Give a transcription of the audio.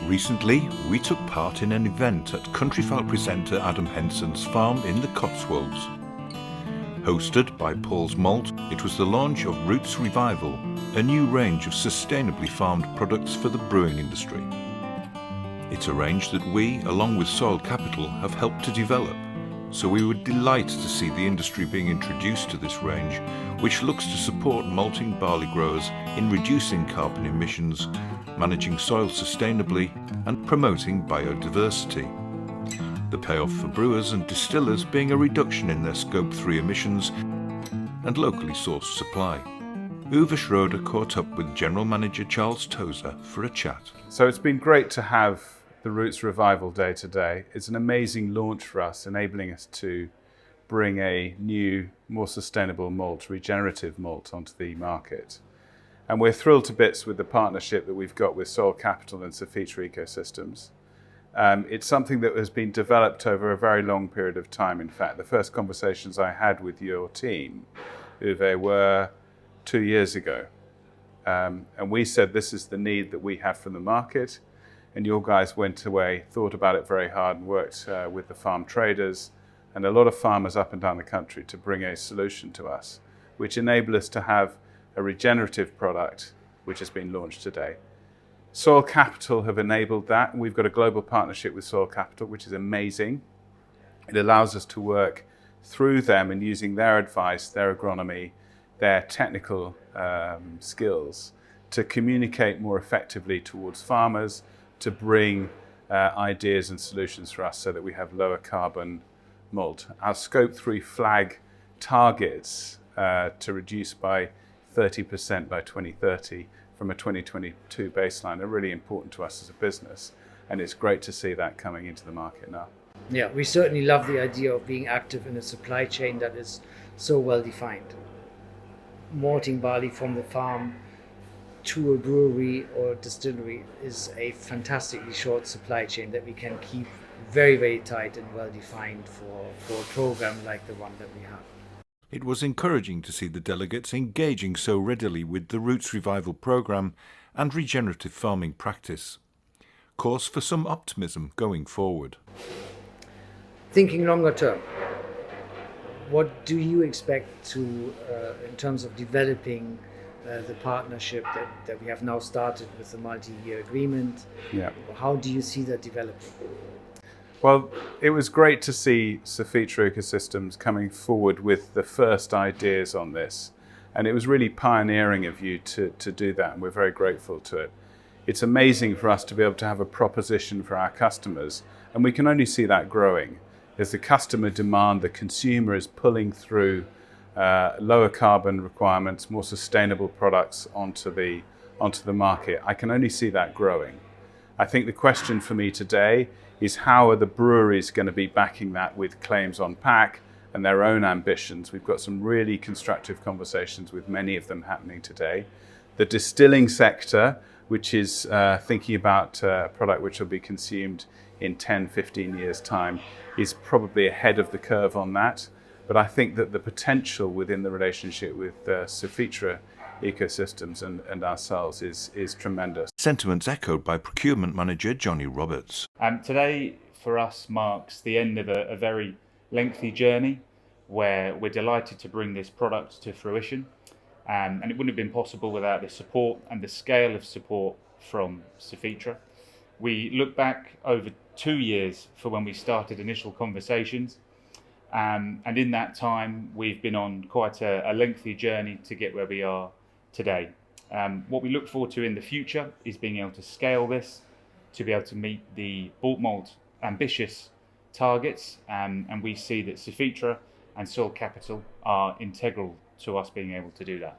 Recently, we took part in an event at Countryfile presenter Adam Henson's farm in the Cotswolds. Hosted by Pauls Malt, it was the launch of Roots Revival, a new range of sustainably farmed products for the brewing industry. It's a range that we, along with Soil Capital, have helped to develop, so we were delighted to see the industry being introduced to this range, which looks to support malting barley growers in reducing carbon emissions, managing soil sustainably and promoting biodiversity. The payoff for brewers and distillers being a reduction in their Scope 3 emissions and locally sourced supply. Uwe Schroeder caught up with General Manager Charles Tozer for a chat. So it's been great to have the Roots Revival Day today. It's an amazing launch for us, enabling us to bring a new, more sustainable malt, regenerative malt, onto the market. And we're thrilled to bits with the partnership that we've got with Soil Capital and Cefetra Ecosystems. It's something that has been developed over a very long period of time. In fact, the first conversations I had with your team, Uwe, were 2 years ago. And we said this is the need that we have from the market. And your guys went away, thought about it very hard and worked with the farm traders and a lot of farmers up and down the country to bring a solution to us, which enabled us to have a regenerative product, which has been launched today. Soil Capital have enabled that. We've got a global partnership with Soil Capital, which is amazing. It allows us to work through them and using their advice, their agronomy, their technical skills to communicate more effectively towards farmers, to bring ideas and solutions for us so that we have lower carbon malt. Our Scope 3 flag targets to reduce by 30% by 2030 from a 2022 baseline are really important to us as a business, and it's great to see that coming into the market now. Yeah, we certainly love the idea of being active in a supply chain that is so well defined. Malting barley from the farm to a brewery or distillery is a fantastically short supply chain that we can keep very, very tight and well defined for a program like the one that we have. It was encouraging to see the delegates engaging so readily with the Roots Revival programme and regenerative farming practice. Cause for some optimism going forward. Thinking longer term, what do you expect to, in terms of developing the partnership that we have now started with the multi-year agreement? Yeah. How do you see that developing? Well, it was great to see Cefetra Ecosystems coming forward with the first ideas on this. And it was really pioneering of you to do that, and we're very grateful to it. It's amazing for us to be able to have a proposition for our customers, and we can only see that growing. As the customer demand, the consumer is pulling through lower carbon requirements, more sustainable products onto the market. I can only see that growing. I think the question for me today is how are the breweries going to be backing that with claims on pack and their own ambitions. We've got some really constructive conversations with many of them happening today. The distilling sector, which is thinking about a product which will be consumed in 10, 15 years' time, is probably ahead of the curve on that. But I think that the potential within the relationship with Cefetra Ecosystems and ourselves is tremendous. Sentiments echoed by Procurement Manager Johnny Roberts. Today for us marks the end of a very lengthy journey where we're delighted to bring this product to fruition. And it wouldn't have been possible without the support and the scale of support from Cefetra. We look back over 2 years for when we started initial conversations. And in that time, we've been on quite a lengthy journey to get where we are today. What we look forward to in the future is being able to scale this, to be able to meet the Boortmalt ambitious targets. And we see that Cefetra and Soil Capital are integral to us being able to do that.